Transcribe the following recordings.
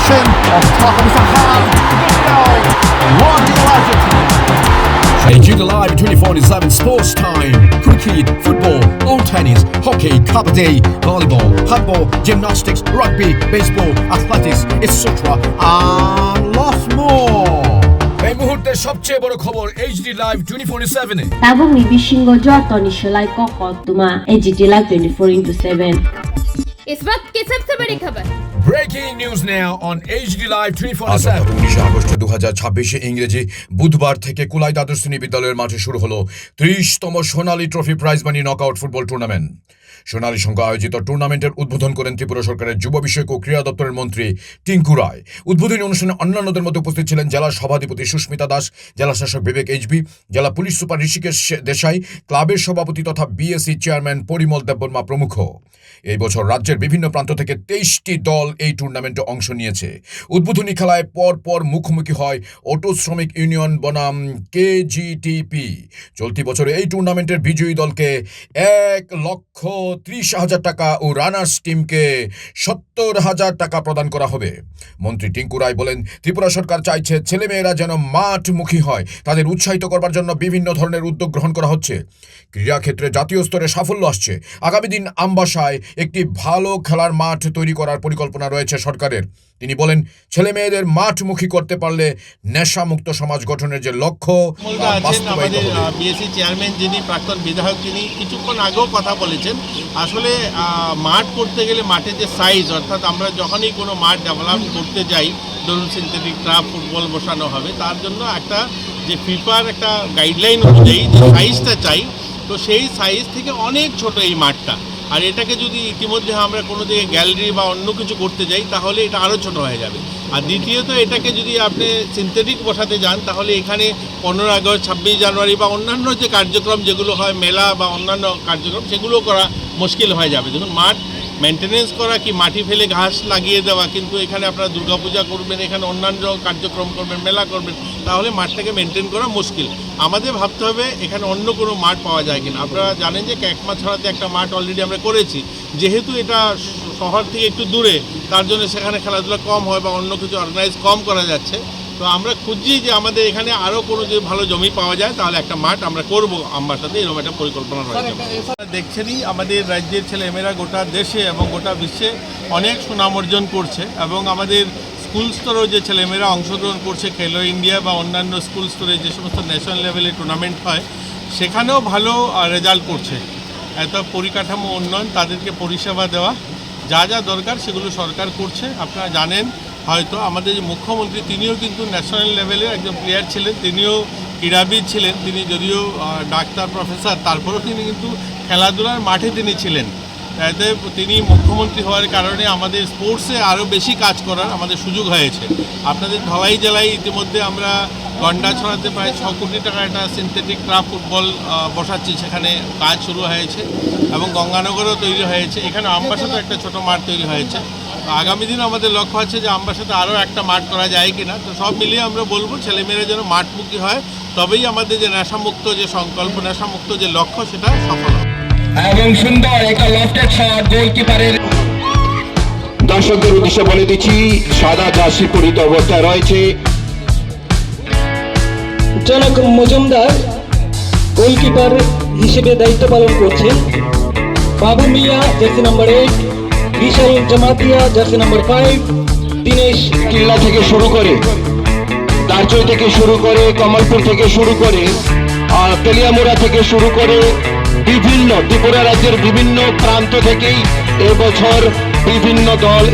celebration of Tarkam Sahal. Running Argentina. AGT Live 24/7 Sports Time. Cricket, football, lawn tennis, hockey, kabaddi, volleyball, handball, gymnastics, rugby, baseball, athletics, etc. and lots more. এই মুহূর্তের সবচেয়ে বড় খবর HD Live 24/7 এ। Tabu mibishingo joto nisholai kokotuma AGT Live 24/7. इस वक्त की सबसे बड़ी खबर। Breaking news now on HD Live 24/7। 19 August 2026 ইংরেজি বুধবার থেকে কুলাই দ্বাদশ শ্রেণী বিদ্যালয়ের মাঠে শুরু হলো 30তম Sonali trophy prize money knockout football tournament. Sonali সংঘ আয়োজিত টুর্নামেন্টের উদ্বোধন করেন ত্রিপুরা সরকারের যুব বিষয়ক ও ক্রীড়া দপ্তরের মন্ত্রী টিঙ্কু রায়। উদ্বোধনী অনুষ্ঠানে অন্যান্যদের মধ্যে উপস্থিত ছিলেন জেলা সভাধিপতি সুস্মিতা দাস, জেলা শাসক বিবেক এইচবি, জেলা পুলিশ সুপার ঋষিকেশ দেশাই, ক্লাবের সভাপতি তথা বিএসসি চেয়ারম্যান পরিমল দেববর্মা প্রমুখ। এই বছর রাজ্যের বিভিন্ন প্রান্ত থেকে 23টি দল এই টুর্নামেন্টে অংশ নিয়েছে। উদ্বোধনী খেলায় পর মুখোমুখি হয় অটো শ্রমিক ইউনিয়ন বনাম KGTP। চলতি বছরে এই টুর্নামেন্টের বিজয়ী দলকে 1,30,000 টাকা ও রানার্স টিমকে 70,000 টাকা প্রদান করা হবে। মন্ত্রী টিঙ্কু রায় বলেন, ত্রিপুরা সরকার চাইছে ছেলেমেয়েরা যেন মাঠমুখী হয়, তাদের উৎসাহিত করবার জন্য বিভিন্ন ধরনের উদ্যোগ গ্রহণ করা হচ্ছে। ক্রীড়াক্ষেত্রে জাতীয় স্তরে সাফল্য আসছে। আগামী দিন আমবাসায় একটি ভালো খেলার মাঠ তৈরি করার পরিকল্পনা রয়েছে সরকারের। তিনি বলেন, ছেলেমেয়েদের মাঠমুখী করতে পারলে নেশামুক্ত সমাজ গঠনের যে লক্ষ্য বাস্তবায়িত হবে। বিএসসি চেয়ারম্যান যিনি প্রাক্তন বিধায়ক তিনি কিছুক্ষণ আগেও কথা বলেছেন, আসলে মাঠ করতে গেলে মাঠের যে সাইজ, অর্থাৎ আমরা যখনই কোনো মাঠ ডেভেলপ করতে যাই, ধরুন সিনথেটিক ট্রাফ ফুটবল বসানো হবে, তার জন্য একটা যে ফিফার একটা গাইডলাইন অনুযায়ী যে সাইজটা চাই, তো সেই সাইজ থেকে অনেক ছোট এই মাঠটা। আর এটাকে যদি ইতিমধ্যে আমরা কোনো দিকে গ্যালারি বা অন্য কিছু করতে যাই তাহলে এটা আরও ছোট হয়ে যাবে। আর দ্বিতীয়ত এটাকে যদি আপনি সিনথেটিক বসাতে যান তাহলে এখানে 15 আগস্ট 26 জানুয়ারি বা অন্যান্য যে কার্যক্রম যেগুলো হয়, মেলা বা অন্যান্য কার্যক্রম, সেগুলো করা মুশকিল হয়ে যাবে। দেখুন, মাঠ মেনটেনেন্স করা কি মাটি ফেলে ঘাস লাগিয়ে দেওয়া, কিন্তু এখানে আপনারা দুর্গাপূজা করবেন, এখানে অন্যান্য কার্যক্রম করবেন, মেলা করবেন, তাহলে মাঠটাকে মেনটেন করা মুশকিল। আমাদের ভাবতে হবে এখানে অন্য কোনো মাঠ পাওয়া যায় কিনা। আপনারা জানেন যে ক্যাকমাছড়াতে একটা মাঠ অলরেডি আমরা করেছি, যেহেতু এটা শহর থেকে একটু দূরে, তার জন্য সেখানে খেলাধুলা কম হয় বা অন্য কিছু অর্গানাইজ কম করা যাচ্ছে। তো আমরা খুঁজছি যে আমাদের এখানে আরও কোনো যদি ভালো জমি পাওয়া যায় তাহলে একটা মাঠ আমরা করবো আমবাসাতে, এরকম একটা পরিকল্পনা রয়েছে। দেখছেনই আমাদের রাজ্যের ছেলেমেয়েরা গোটা দেশে এবং গোটা বিশ্বে অনেক সুনাম অর্জন করছে, এবং আমাদের স্কুল স্তরেও যে ছেলেমেয়েরা অংশগ্রহণ করছে খেলো ইন্ডিয়া বা অন্যান্য স্কুল স্তরে যে সমস্ত ন্যাশনাল লেভেলে টুর্নামেন্ট হয়, সেখানেও ভালো রেজাল্ট করছে। এত পরিকাঠামো উন্নয়ন, তাদেরকে পরিষেবা দেওয়া, যা যা দরকার সেগুলো সরকার করছে। আপনারা জানেন হয়তো আমাদের যে মুখ্যমন্ত্রী, তিনিও কিন্তু ন্যাশনাল লেভেলে একজন প্লেয়ার ছিলেন, তিনিও ক্রীড়াবিদ ছিলেন, তিনি যদিও ডাক্তার প্রফেসর, তারপরেও তিনি কিন্তু খেলাধুলার মাঠে তিনি ছিলেন। তাতে তিনি মুখ্যমন্ত্রী হওয়ার কারণে আমাদের স্পোর্টসে আরও বেশি কাজ করার আমাদের সুযোগ হয়েছে। আপনাদের ধলাই জেলায় ইতিমধ্যে আমরা গন্ডাছড়াতে প্রায় 6 কোটি টাকা একটা সিনথেটিক ট্রাফ ফুটবল বসাচ্ছি, সেখানে কাজ শুরু হয়েছে, এবং গঙ্গানগরও তৈরি হয়েছে। এখানে আমবাসাতে একটা ছোট মাঠ তৈরি হয়েছে। আগামী দিনে আমাদের লক্ষ্য আছে যে আমবাসাতে আরও একটা মাঠ করা যায় কিনা। তো সব মিলিয়ে আমরা বলবো ছেলেমেয়েরা যেন মাঠমুখী হয়, তবেই আমাদের যে নেশামুক্ত যে সংকল্প, নেশামুক্ত যে লক্ষ্য, সেটা সফল হবে। এবং সুন্দর একটা লফটেড শট গোলকিপারের। দর্শকদের উদ্দেশ্যে বলে দিচ্ছি, সাদা জার্সি পরিহিত অবস্থায় রয়েছে জনক মজুমদার, গোলকিপার হিসেবে দায়িত্ব পালন করছেন। বাবু মিয়া জার্সি নাম্বার 8, বিশাল জামাতিয়া জার্সি নাম্বার 5, দীনেশ কিল্লা থেকে শুরু করে, দারচই থেকে শুরু করে, কমলপুর থেকে শুরু করে, তেলিয়ামুড়া থেকে শুরু করে, বিভিন্ন ত্রিপুরা রাজ্যের বিভিন্ন প্রান্ত থেকেই এবছর বিভিন্ন দল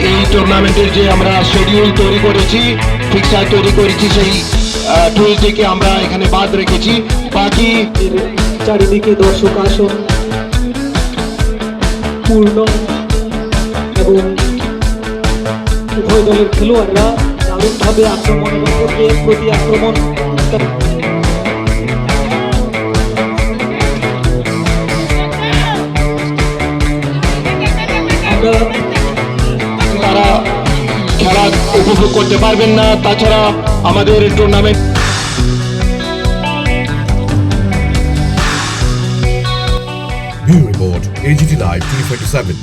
এই টুর্নামেন্টের যে আমরা শিডিউল তৈরি করেছি, ফিক্সার তৈরি করেছি, সেই টুইলটিকে আমরা এখানে বাদ রেখেছি। বাকি চারিদিকে দর্শক আসন পূর্ণ, এবং উভয় দলের খেলোয়াড়রা দারুণভাবে আক্রমণ প্রতি আক্রমণ। তারা খেলা উপভোগ করতে পারবেন না। তাছাড়া আমাদের tournament Bureau Report, AGT Live 24/7।